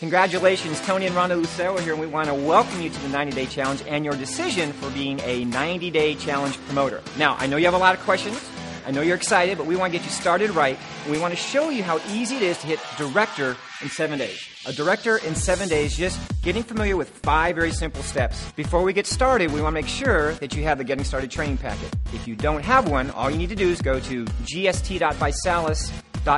Congratulations, Tony and Rhonda Lucero here, and we want to welcome you to the 90-Day Challenge and your decision for being a 90-Day Challenge promoter. Now, I know you have a lot of questions. I know you're excited, but we want to get you started right. And we want to show you how easy it is to hit Director in 7 days. A Director in 7 days, just getting familiar with 5 very simple steps. Before we get started, we want to make sure that you have the Getting Started training packet. If you don't have one, all you need to do is go to gst.bysalis.com, and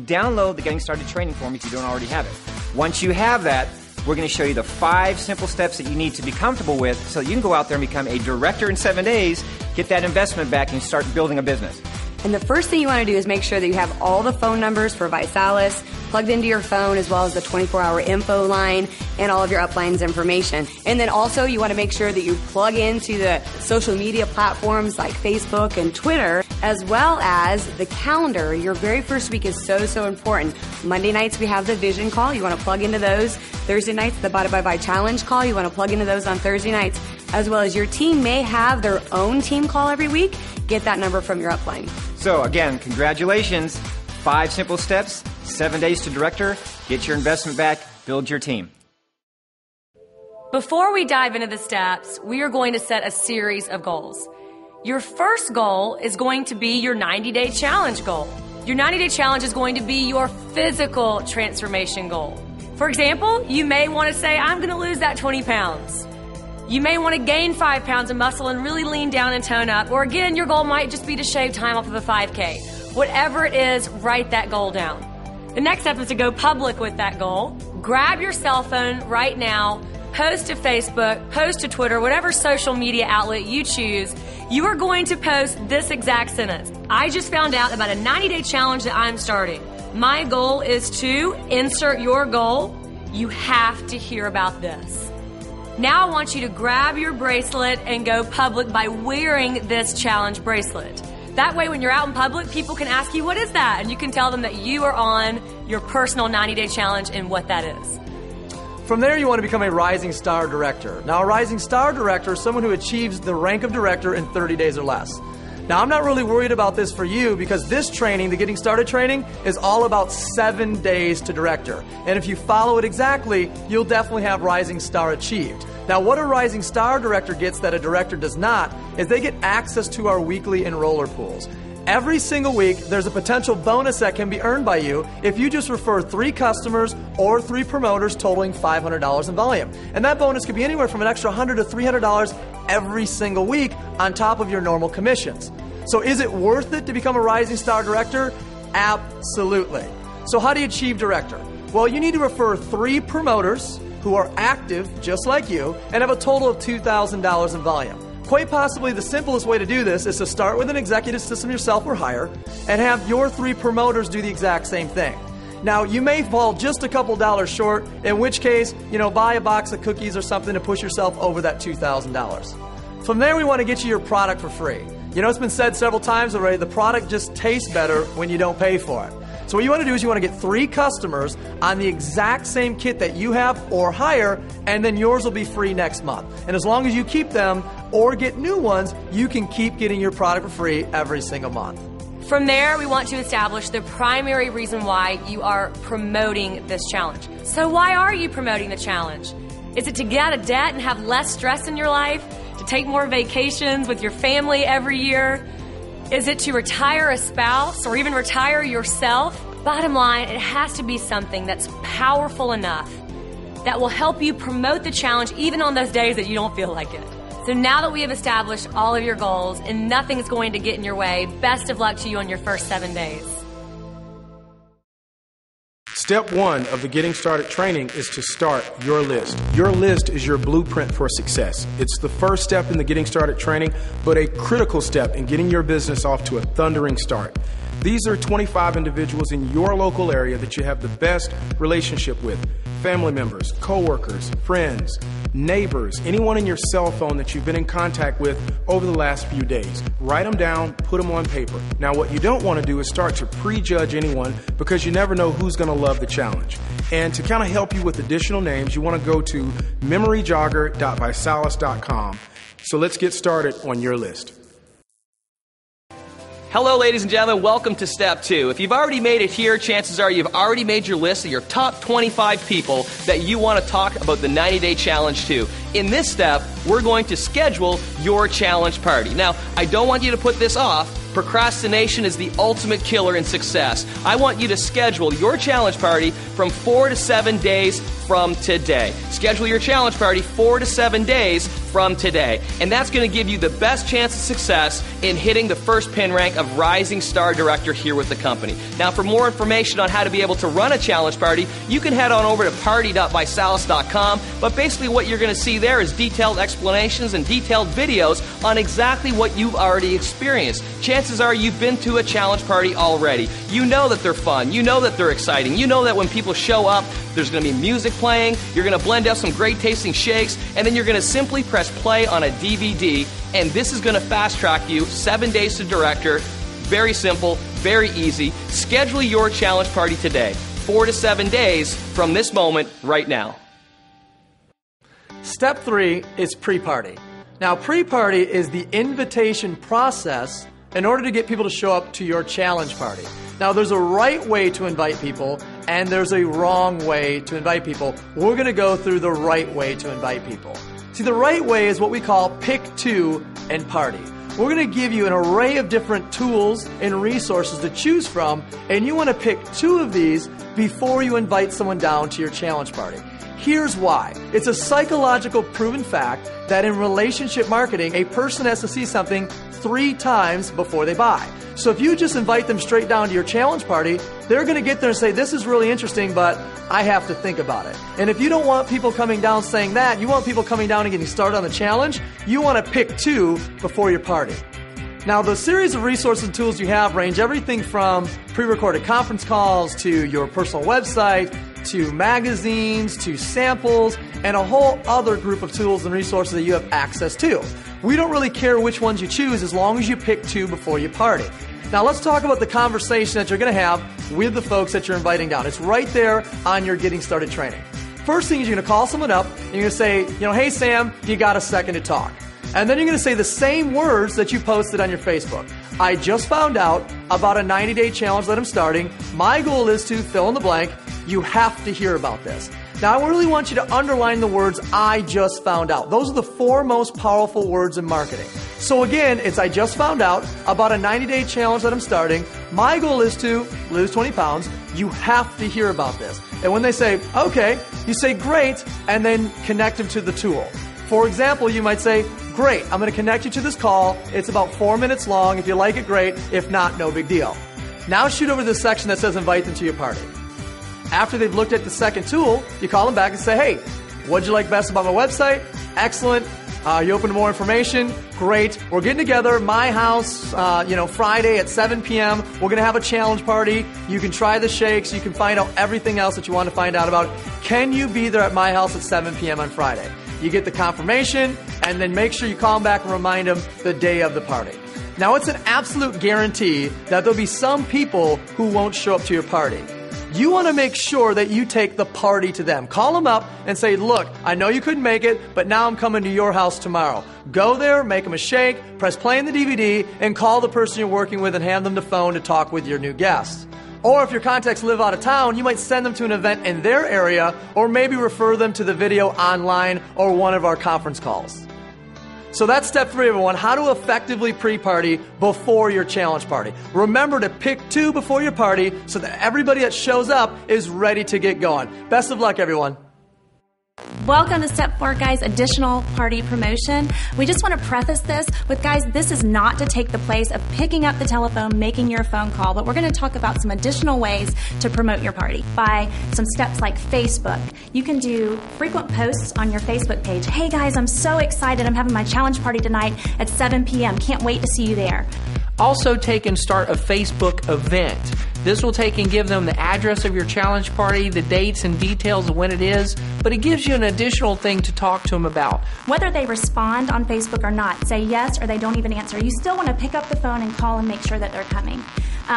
download the Getting Started training form if you don't already have it. Once you have that, we're going to show you the 5 simple steps that you need to be comfortable with so that you can go out there and become a Director in 7 days, get that investment back, and start building a business. And the first thing you want to do is make sure that you have all the phone numbers for ViSalus plugged into your phone, as well as the 24-hour info line and all of your upline's information. And then also you want to make sure that you plug into the social media platforms like Facebook and Twitter, as well as the calendar. Your very first week is so important. Monday nights we have the vision call. You want to plug into those. Thursday nights, the Bought It by Challenge call. You want to plug into those on Thursday nights, as well as your team may have their own team call every week. Get that number from your upline. So again, congratulations. 5 simple steps, 7 days to Director, get your investment back, build your team. Before we dive into the steps, we are going to set a series of goals. Your first goal is going to be your 90-day challenge goal. Your 90-day challenge is going to be your physical transformation goal. For example, you may want to say, I'm going to lose that 20 pounds. You may want to gain 5 pounds of muscle and really lean down and tone up. Or again, your goal might just be to shave time off of a 5K. Whatever it is, write that goal down. The next step is to go public with that goal. Grab your cell phone right now, post to Facebook, post to Twitter, whatever social media outlet you choose. You are going to post this exact sentence. I just found out about a 90-day challenge that I'm starting. My goal is to insert your goal. You have to hear about this. Now I want you to grab your bracelet and go public by wearing this challenge bracelet. That way when you're out in public, people can ask you, what is that? And you can tell them that you are on your personal 90-day challenge and what that is. From there, you want to become a Rising Star Director. Now, a Rising Star Director is someone who achieves the rank of Director in 30 days or less. Now, I'm not really worried about this for you because this training, the Getting Started training, is all about 7 days to Director. And if you follow it exactly, you'll definitely have Rising Star achieved. Now, what a Rising Star Director gets that a Director does not is they get access to our weekly enroller pools. Every single week, there's a potential bonus that can be earned by you if you just refer 3 customers or 3 promoters totaling $500 in volume. And that bonus could be anywhere from an extra $100 to $300 every single week on top of your normal commissions. So is it worth it to become a Rising Star Director? Absolutely. So how do you achieve Director? Well, you need to refer 3 promoters who are active, just like you, and have a total of $2,000 in volume. Quite possibly the simplest way to do this is to start with an executive system yourself or hire and have your 3 promoters do the exact same thing. Now, you may fall just a couple dollars short, in which case, buy a box of cookies or something to push yourself over that $2,000. From there, we want to get you your product for free. It's been said several times already, the product just tastes better when you don't pay for it. So what you want to do is you want to get 3 customers on the exact same kit that you have or hire, and then yours will be free next month. And as long as you keep them or get new ones, you can keep getting your product for free every single month. From there, we want to establish the primary reason why you are promoting this challenge. So why are you promoting the challenge? Is it to get out of debt and have less stress in your life? To take more vacations with your family every year? Is it to retire a spouse or even retire yourself? Bottom line, it has to be something that's powerful enough that will help you promote the challenge even on those days that you don't feel like it. So now that we have established all of your goals and nothing's going to get in your way, best of luck to you on your first 7 days. Step 1 of the Getting Started training is to start your list. Your list is your blueprint for success. It's the first step in the Getting Started training, but a critical step in getting your business off to a thundering start. These are 25 individuals in your local area that you have the best relationship with. Family members, coworkers, friends, neighbors, anyone in your cell phone that you've been in contact with over the last few days. Write them down, put them on paper. Now, what you don't want to do is start to prejudge anyone because you never know who's going to love the challenge. And to kind of help you with additional names, you want to go to memoryjogger.bysalis.com. So let's get started on your list. Hello, ladies and gentlemen. Welcome to Step 2. If you've already made it here, chances are you've already made your list of your top 25 people that you want to talk about the 90-day challenge to. In this step, we're going to schedule your challenge party. Now, I don't want you to put this off. Procrastination is the ultimate killer in success. I want you to schedule your challenge party from 4 to 7 days from today. Schedule your challenge party 4 to 7 days from today. And that's going to give you the best chance of success in hitting the first pin rank of Rising Star Director here with the company. Now, for more information on how to be able to run a challenge party, you can head on over to party.visalis.com. But basically what you're going to see there is detailed explanations and detailed videos on exactly what you've already experienced. Chances are you've been to a challenge party already. You know that they're fun. You know that they're exciting. You know that when people show up, there's going to be music playing. You're going to blend out some great tasting shakes, and then you're going to simply press play on a DVD, and this is going to fast track you 7 days to Director. Very simple, very easy. Schedule your challenge party today. 4 to 7 days from this moment right now. Step 3 is pre-party. Now, pre-party is the invitation process in order to get people to show up to your challenge party. Now, there's a right way to invite people, and there's a wrong way to invite people. We're going to go through the right way to invite people. See, the right way is what we call pick two and party. We're going to give you an array of different tools and resources to choose from, and you want to pick 2 of these before you invite someone down to your challenge party. Here's why. It's a psychological proven fact that in relationship marketing, a person has to see something 3 times before they buy. So if you just invite them straight down to your challenge party, they're going to get there and say, this is really interesting, but I have to think about it. And if you don't want people coming down saying that, you want people coming down and getting started on the challenge, you want to pick 2 before your party. Now, the series of resources and tools you have range everything from pre-recorded conference calls to your personal website, to magazines, to samples, and a whole other group of tools and resources that you have access to. We don't really care which ones you choose as long as you pick 2 before you party. Now, let's talk about the conversation that you're going to have with the folks that you're inviting down. It's right there on your Getting Started training. First thing is you're going to call someone up and you're going to say, hey, Sam, you got a second to talk? And then you're going to say the same words that you posted on your Facebook. I just found out about a 90-day challenge that I'm starting. My goal is to fill in the blank. You have to hear about this. Now, I really want you to underline the words, I just found out. Those are the 4 most powerful words in marketing. So again, it's I just found out about a 90-day challenge that I'm starting. My goal is to lose 20 pounds. You have to hear about this. And when they say, okay, you say great, and then connect them to the tool. For example, you might say, great, I'm going to connect you to this call. It's about 4 minutes long. If you like it, great. If not, no big deal. Now shoot over to the section that says invite them to your party. After they've looked at the second tool, you call them back and say, hey, what'd you like best about my website? Excellent. You open to more information? Great. We're getting together, my house, Friday at 7 p.m. We're going to have a challenge party. You can try the shakes. You can find out everything else that you want to find out about. Can you be there at my house at 7 p.m. on Friday? You get the confirmation, and then make sure you call them back and remind them the day of the party. Now, it's an absolute guarantee that there'll be some people who won't show up to your party. You want to make sure that you take the party to them. Call them up and say, look, I know you couldn't make it, but now I'm coming to your house tomorrow. Go there, make them a shake, press play on the DVD, and call the person you're working with and hand them the phone to talk with your new guests. Or if your contacts live out of town, you might send them to an event in their area, or maybe refer them to the video online or one of our conference calls. So that's step 3, everyone, how to effectively pre-party before your challenge party. Remember to pick 2 before your party so that everybody that shows up is ready to get going. Best of luck, everyone. Welcome to Step 4, guys, additional party promotion. We just want to preface this with, guys, this is not to take the place of picking up the telephone, making your phone call, but we're going to talk about some additional ways to promote your party by some steps like Facebook. You can do frequent posts on your Facebook page. Hey, guys, I'm so excited. I'm having my challenge party tonight at 7 p.m. Can't wait to see you there. Also take and start a Facebook event. This will take and give them the address of your challenge party, the dates and details of when it is, but it gives you an additional thing to talk to them about. Whether they respond on Facebook or not, say yes or they don't even answer, you still want to pick up the phone and call and make sure that they're coming.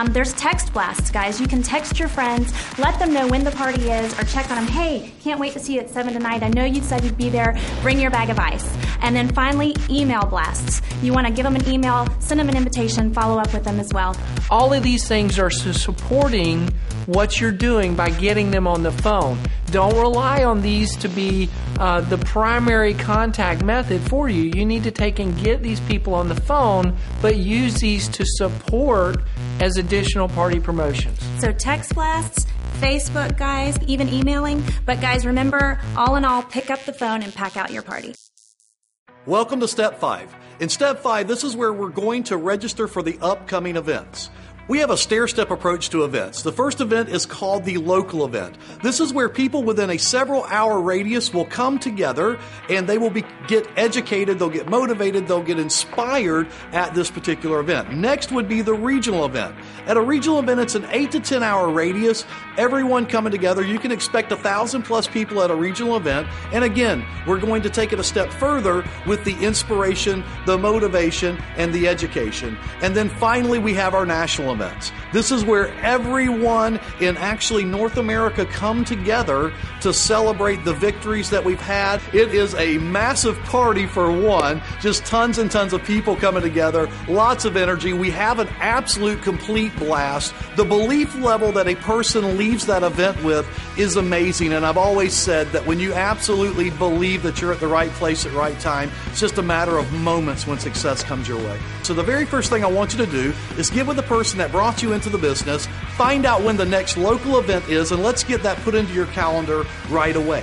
There's text blasts, guys. You can text your friends, let them know when the party is, or check on them. Hey, can't wait to see you at 7 tonight. I know you said you'd be there. Bring your bag of ice. And then finally, email blasts. You want to give them an email, send them an invitation, follow up with them as well. All of these things are supporting what you're doing by getting them on the phone. Don't rely on these to be the primary contact method for you. You need to take and get these people on the phone, but use these to support as additional party promotions. So text blasts, Facebook, guys, even emailing. But guys, remember, all in all, pick up the phone and pack out your party. Welcome to Step 5. In Step 5, this is where we're going to register for the upcoming events. We have a stair-step approach to events. The first event is called the local event. This is where people within a several-hour radius will come together and they will get educated, they'll get motivated, they'll get inspired at this particular event. Next would be the regional event. At a regional event, it's an 8 to 10 hour radius, everyone coming together. You can expect 1,000 plus people at a regional event. And again, we're going to take it a step further with the inspiration, the motivation, and the education. And then finally, we have our national events. This is where everyone in actually North America come together to celebrate the victories that we've had. It is a massive party for one, just tons and tons of people coming together, lots of energy. We have an absolute complete blast. The belief level that a person leaves that event with is amazing, and I've always said that when you absolutely believe that you're at the right place at the right time, it's just a matter of moments when success comes your way. So the very first thing I want you to do is get with the person that brought you into the business, find out when the next local event is, and let's get that put into your calendar right away.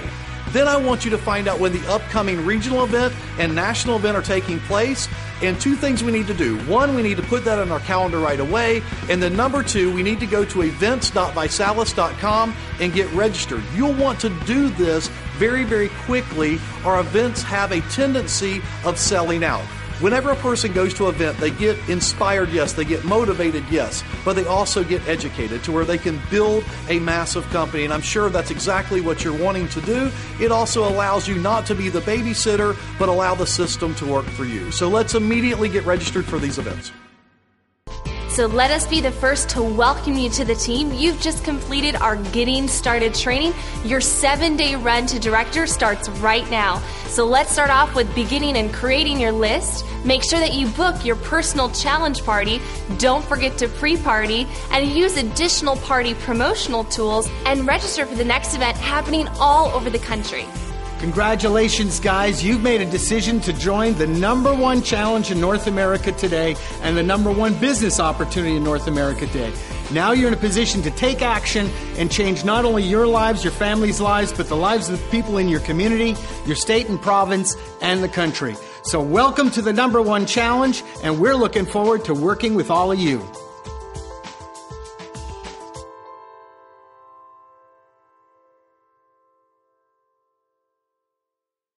Then I want you to find out when the upcoming regional event and national event are taking place. And two things we need to do. One, we need to put that on our calendar right away. And then number two, we need to go to events.visalis.com and get registered. You'll want to do this very, very quickly. Our events have a tendency of selling out. Whenever a person goes to an event, they get inspired, yes, they get motivated, yes, but they also get educated to where they can build a massive company. And I'm sure that's exactly what you're wanting to do. It also allows you not to be the babysitter, but allow the system to work for you. So let's immediately get registered for these events. So let us be the first to welcome you to the team. You've just completed our Getting Started training. Your 7-day run to director starts right now. So let's start off with beginning and creating your list. Make sure that you book your personal challenge party. Don't forget to pre-party and use additional party promotional tools and register for the next event happening all over the country. Congratulations, guys. You've made a decision to join the #1 challenge in North America today and the #1 business opportunity in North America today. Now you're in a position to take action and change not only your lives, your family's lives, but the lives of the people in your community, your state and province, and the country. So welcome to the #1 challenge, and we're looking forward to working with all of you.